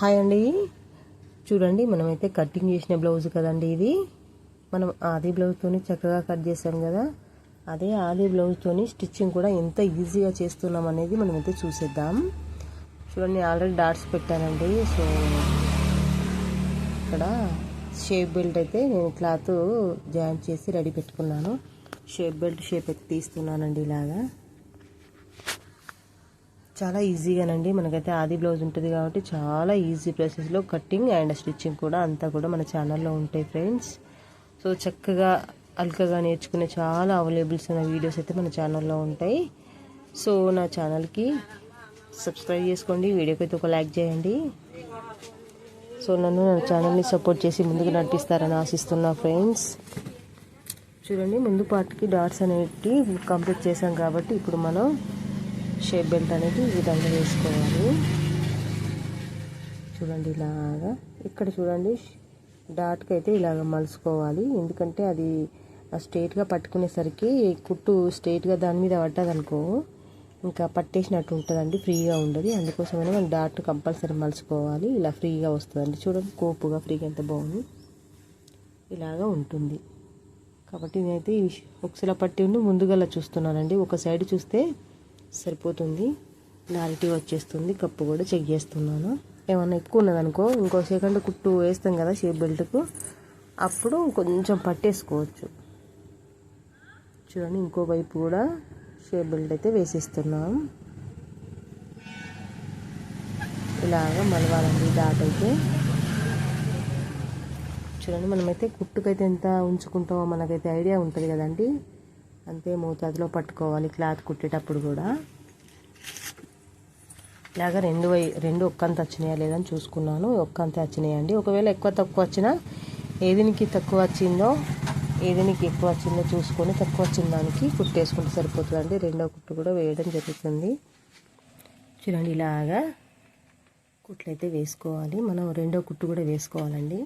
Hi అండి. చూడండి, మనమైతే కటింగ్ చేసిన బ్లౌజ్ కదండి ఇది. మనం ఆది బ్లౌజ్తోని చక్కగా కట్ చేసాం కదా, అదే ఆది బ్లౌజ్తోని స్టిచ్చింగ్ కూడా ఎంత ఈజీగా చేస్తున్నాం అనేది మనమైతే చూసేద్దాం. చూడండి, ఆల్రెడీ డాట్స్ పెట్టానండి. సో ఇక్కడ షేప్ బెల్ట్ అయితే నేను క్లాత్ జాయింట్ చేసి రెడీ పెట్టుకున్నాను. షేప్ బెల్ట్ షేప్ అయితే తీస్తున్నానండి. ఇలాగా చాలా ఈజీగానండి. మనకైతే ఆది బ్లౌజ్ ఉంటుంది కాబట్టి చాలా ఈజీ ప్రాసెస్లో కటింగ్ అండ్ స్టిచ్చింగ్ కూడా అంతా కూడా మన ఛానల్లో ఉంటాయి ఫ్రెండ్స్. సో చక్కగా అల్కగా నేర్చుకునే చాలా అవైలబుల్స్ ఉన్న వీడియోస్ అయితే మన ఛానల్లో ఉంటాయి. సో నా ఛానల్కి సబ్స్క్రైబ్ చేసుకోండి, వీడియోకి అయితే ఒక లైక్ చేయండి. సో నా ఛానల్ని సపోర్ట్ చేసి ముందుకు నడిపిస్తారని ఆశిస్తున్నా ఫ్రెండ్స్. చూడండి, ముందు పార్ట్కి డాట్స్ అనేవి కంప్లీట్ చేసాం కాబట్టి ఇప్పుడు మనం షేప్ బెల్ట్ అనేది ఈ విధంగా వేసుకోవాలి. చూడండి, ఇలాగా ఇక్కడ చూడండి డాట్కి అయితే ఇలాగ మలుసుకోవాలి. ఎందుకంటే అది స్ట్రైట్గా పట్టుకునేసరికి కుట్టు స్ట్రైట్గా దాని మీద పడ్డదనుకో ఇంకా పట్టేసినట్టు ఉంటుందండి, ఫ్రీగా ఉండదు. అందుకోసమైనా మనం డాట్ కంపల్సరీ మలుసుకోవాలి. ఇలా ఫ్రీగా వస్తుందండి. చూడండి, కోపుగా ఫ్రీగా ఎంత బాగుంది, ఇలాగా ఉంటుంది. కాబట్టి నేనైతే ఈ ఉక్సుల పట్టి ఉండి ముందుగా చూస్తున్నానండి. ఒక సైడ్ చూస్తే సరిపోతుంది, క్లారిటీ వచ్చేస్తుంది. కప్పు కూడా చెక్ చేస్తున్నాను. ఏమన్నా ఎక్కువ ఉన్నదనుకో ఇంకో సెకండ్ కుట్టు వేస్తాం కదా షేప్ బెల్ట్కు, అప్పుడు కొంచెం పట్టేసుకోవచ్చు. చూడండి, ఇంకో వైపు కూడా షేప్ బెల్ట్ అయితే వేసేస్తున్నాం. ఇలాగా మలవాలండి డాట్ అయితే. చూడండి, మనమైతే కుట్టుకైతే ఎంత ఉంచుకుంటామో మనకైతే ఐడియా ఉంటుంది కదండి. అంతే మోతాదులో పట్టుకోవాలి క్లాత్ కుట్టేటప్పుడు కూడా. ఇలాగ రెండు ఒక్కంత వచ్చినాయా లేదని చూసుకున్నాను. ఒక్కంత వచ్చినాయండి. ఒకవేళ ఎక్కువ తక్కువ వచ్చినా ఏదినికి తక్కువ వచ్చిందో ఏదినికి ఎక్కువ వచ్చిందో చూసుకొని తక్కువ వచ్చిన దానికి కుట్టేసుకుంటే సరిపోతుందండి. రెండో కుట్టు కూడా వేయడం జరుగుతుంది. చూడండి, ఇలాగా కుట్లయితే వేసుకోవాలి. మనం రెండో కుట్టు కూడా వేసుకోవాలండి.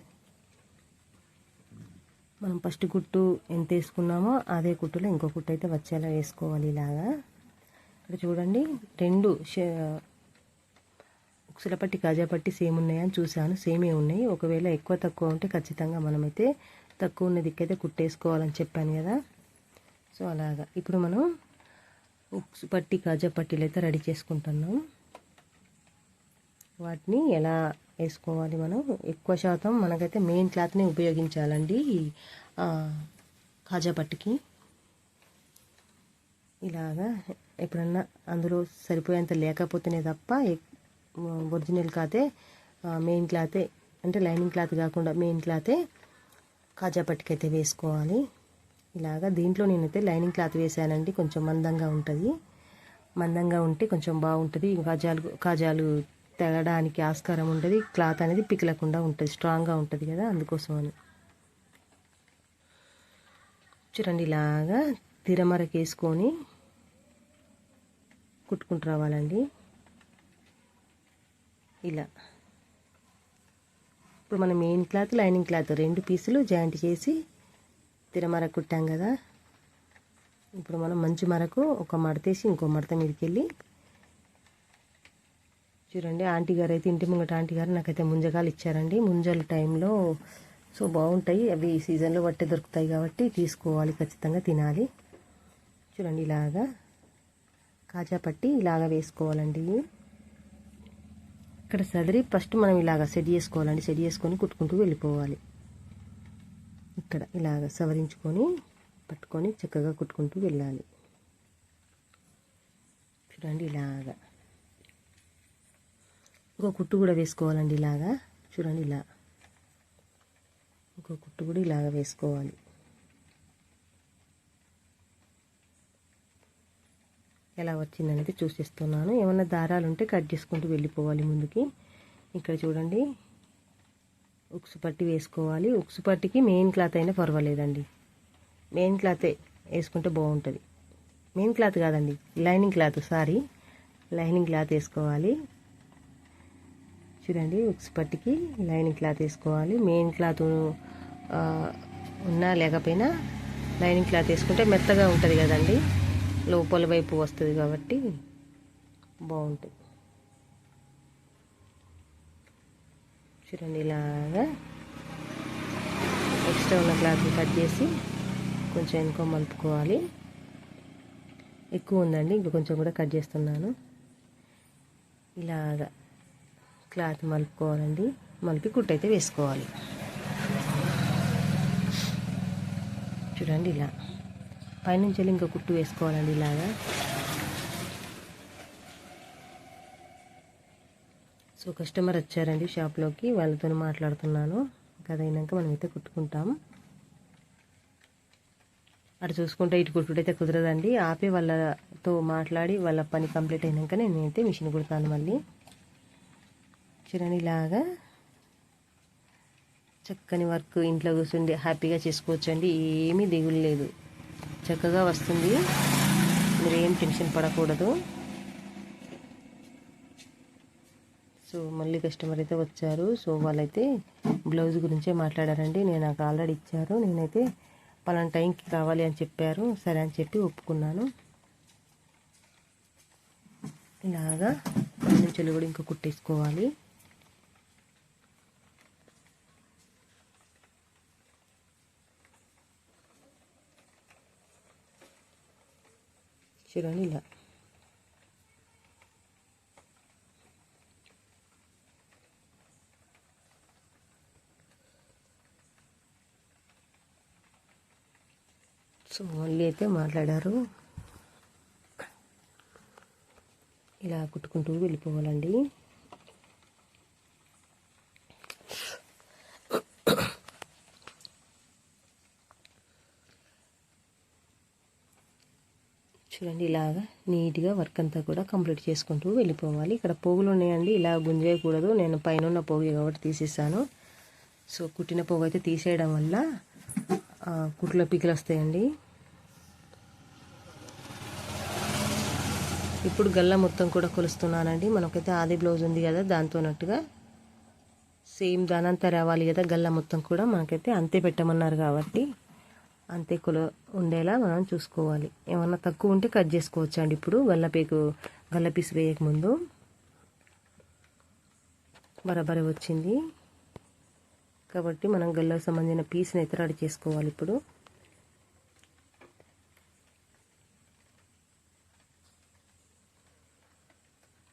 మనం ఫస్ట్ కుట్టు ఎంత వేసుకున్నామో అదే కుట్టులో ఇంకో కుట్టు అయితే వచ్చేలా వేసుకోవాలి. ఇలాగా ఇక్కడ చూడండి, రెండు ఉక్సుల పట్టి కాజా పట్టి సేమ్ ఉన్నాయని చూశాను. సేమే ఉన్నాయి. ఒకవేళ ఎక్కువ తక్కువ ఉంటే ఖచ్చితంగా మనమైతే తక్కువ ఉన్న దిక్కైతే కుట్టేసుకోవాలని చెప్పాను కదా. సో అలాగా ఇప్పుడు మనం ఉక్సు పట్టి కాజా పట్టీలు అయితే రెడీ చేసుకుంటున్నాం. వాటిని ఎలా వేసుకోవాలి, మనం ఎక్కువ శాతం మనకైతే మెయిన్ క్లాత్ని ఉపయోగించాలండి కాజా పట్టికి. ఇలాగా ఎప్పుడన్నా అందులో సరిపోయేంత లేకపోతేనే తప్ప ఒరిజినల్ క్లాతే మెయిన్ క్లాతే అంటే లైనింగ్ క్లాత్ కాకుండా మెయిన్ క్లాతే కాజా పట్టికి అయితే వేసుకోవాలి. ఇలాగా దీంట్లో నేనైతే లైనింగ్ క్లాత్ వేసానండి. కొంచెం మందంగా ఉంటుంది. మందంగా ఉంటే కొంచెం బాగుంటుంది. కాజాలు తెగడానికి ఆస్కారం ఉంటుంది. క్లాత్ అనేది పిక్కలకుండా ఉంటుంది, స్ట్రాంగ్గా ఉంటుంది కదా, అందుకోసమని. చూడండి, ఇలాగా తిరమరకు వేసుకొని కుట్టుకుంటూ రావాలండి. ఇలా ఇప్పుడు మనం మెయిన్ క్లాత్ లైనింగ్ క్లాత్ రెండు పీసులు జాయింట్ చేసి తిరమర కుట్టాం కదా. ఇప్పుడు మనం మంచి మరకు ఒక మడతేసి ఇంకో మడత మీదకి వెళ్ళి చూడండి, ఆంటీ గారు అయితే ఇంటి ముంగట ఆంటీ గారు నాకైతే ముంజకాలు ఇచ్చారండి. ముంజల టైంలో సో బాగుంటాయి అవి, సీజన్లో బట్టే దొరుకుతాయి కాబట్టి తీసుకోవాలి, ఖచ్చితంగా తినాలి. చూడండి, ఇలాగా కాజా పట్టి ఇలాగా వేసుకోవాలండి. ఇక్కడ సదిరి ఫస్ట్ మనం ఇలాగా సెట్ చేసుకోవాలండి. సెట్ చేసుకొని కుట్టుకుంటూ వెళ్ళిపోవాలి. ఇక్కడ ఇలాగ సవరించుకొని పట్టుకొని చక్కగా కుట్టుకుంటూ వెళ్ళాలి. చూడండి, ఇలాగా ఇంకో కుట్టు కూడా వేసుకోవాలండి. ఇలాగా చూడండి, ఇలా ఇంకో కుట్టు కూడా ఇలాగ వేసుకోవాలి. ఎలా వచ్చిందనేది చూసిస్తున్నాను. ఏమన్నా దారాలు ఉంటే కట్ చేసుకుంటూ వెళ్ళిపోవాలి ముందుకి. ఇక్కడ చూడండి, ఉక్సు పట్టి వేసుకోవాలి. ఉక్సు పట్టికి మెయిన్ క్లాత్ అయినా పర్వాలేదండి, మెయిన్ క్లాతే వేసుకుంటే బాగుంటుంది. మెయిన్ క్లాత్ కాదండి, లైనింగ్ క్లాత్, లైనింగ్ క్లాత్ వేసుకోవాలి. చూడండి, ఉక్సు పట్టికి లైనింగ్ క్లాత్ వేసుకోవాలి. మెయిన్ క్లాత్ ఉన్నా లేకపోయినా లైనింగ్ క్లాత్ వేసుకుంటే మెత్తగా ఉంటుంది కదండి, లోపల వైపు వస్తుంది కాబట్టి బాగుంటుంది. చూడండి ఇలాగా ఎక్స్ట్రా ఉన్న క్లాత్ కట్ చేసి కొంచెం వెనుక మలుపుకోవాలి. ఎక్కువ ఉందండి, ఇంకా కొంచెం కూడా కట్ చేస్తున్నాను. ఇలాగా క్లాత్ మలుపుకోవాలండి, మలిపి కుట్టు అయితే వేసుకోవాలి. చూడండి ఇలా పైనుంచి వెళ్ళి ఇంకా కుట్టు వేసుకోవాలండి. ఇలాగా సో కస్టమర్ వచ్చారండి షాప్లోకి, వాళ్ళతో మాట్లాడుతున్నాను. కదైనాక మనమైతే కుట్టుకుంటాం. అటు చూసుకుంటే ఇటు కుట్టుడైతే కుదరదండి, ఆపే వాళ్ళతో మాట్లాడి వాళ్ళ పని కంప్లీట్ అయినాక నేనైతే మిషన్ కుడతాను మళ్ళీ. చూడండి ఇలాగా చక్కని వర్క్ ఇంట్లో కూర్చుండి హ్యాపీగా చేసుకోవచ్చు అండి. ఏమీ దిగులు లేదు, చక్కగా వస్తుంది. మీరు ఏం టెన్షన్ పడకూడదు. సో మళ్ళీ కస్టమర్ అయితే వచ్చారు. సో వాళ్ళైతే బ్లౌజ్ గురించే మాట్లాడారండి. నేను నాకు ఆల్రెడీ ఇచ్చారు, నేనైతే పలానా టైంకి కావాలి అని చెప్పారు. సరే అని చెప్పి ఒప్పుకున్నాను. ఇలాగా నుంచి కూడా ఇంకా కుట్టేసుకోవాలి. చూడండి ఇలా సో మళ్ళీ అయితే మాట్లాడారు. ఇలా కుట్టుకుంటూ వెళ్ళిపోవాలండి. చూడండి ఇలాగా నీట్గా వర్క్ అంతా కూడా కంప్లీట్ చేసుకుంటూ వెళ్ళిపోవాలి. ఇక్కడ పోగులు ఉన్నాయండి, ఇలా గుంజేయకూడదు. నేను పైన ఉన్న పోగు కాబట్టి తీసేసాను. సో కుట్టిన పోగు అయితే తీసేయడం వల్ల కుట్ల పీకలు వస్తాయండి. ఇప్పుడు గల్ల మొత్తం కూడా కొలుస్తున్నానండి. మనకైతే ఆది బ్లౌజ్ ఉంది కదా, దాంతోనట్టుగా సేమ్ దానంతా రావాలి కదా. గల్ల మొత్తం కూడా మనకైతే అంతే పెట్టమన్నారు కాబట్టి అంతే ఉండేలా మనం చూసుకోవాలి. ఏమన్నా తక్కువ ఉంటే కట్ చేసుకోవచ్చు అండి. ఇప్పుడు గల్ల పీస్ వేయకముందు బరాబరి వచ్చింది కాబట్టి మనం గల్లకు సంబంధించిన పీస్ని అయితే రెడీ చేసుకోవాలి. ఇప్పుడు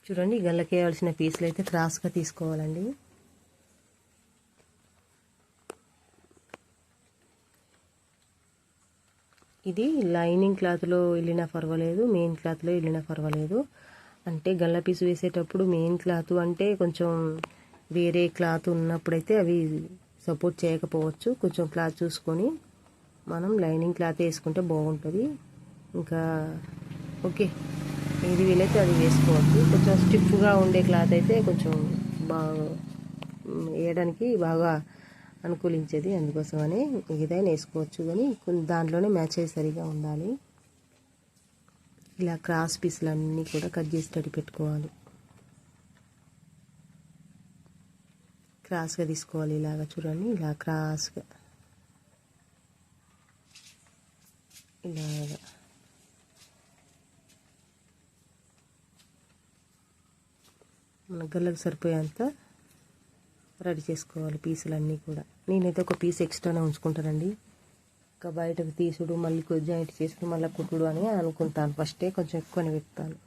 చూడండి గల్లకి వేయాల్సిన పీసులు అయితే క్రాస్గా తీసుకోవాలండి. ఇది లైనింగ్ క్లాత్లో వెళ్ళినా పర్వాలేదు, మెయిన్ క్లాత్లో వెళ్ళినా పర్వాలేదు. అంటే గల్ల పీసు వేసేటప్పుడు మెయిన్ క్లాత్ అంటే కొంచెం వేరే క్లాత్ ఉన్నప్పుడైతే అవి సపోర్ట్ చేయకపోవచ్చు. కొంచెం క్లాత్ చూసుకొని మనం లైనింగ్ క్లాత్ వేసుకుంటే బాగుంటుంది. ఇంకా ఓకే, ఏది వీలైతే అది వేసుకోవచ్చు. కొంచెం స్టిఫ్గా ఉండే క్లాత్ అయితే కొంచెం బాగా వేయడానికి బాగా అనుకూలించేది, అందుకోసమని ఏదైనా వేసుకోవచ్చు. కానీ దాంట్లోనే మ్యాచ్ అయ్యి సరిగా ఉండాలి. ఇలా క్రాస్ పీసులన్నీ కూడా కట్ చేసి పెట్టుకోవాలి. క్రాస్గా తీసుకోవాలి. ఇలాగా చూడండి, ఇలా క్రాస్గా ఇలాగా మన గల్లకు సరిపోయేంత రెడీ చేసుకోవాలి పీసులన్నీ కూడా. నేనైతే ఒక పీస్ ఎక్స్ట్రానే ఉంచుకుంటానండి. ఇంకా బయటకు తీసుడు, మళ్ళీ జాయింట్ చేసుడు, మళ్ళీ కుట్టుడు అని అనుకుంటాను. ఫస్టే కొంచెం ఎక్కువనే పెడతాను.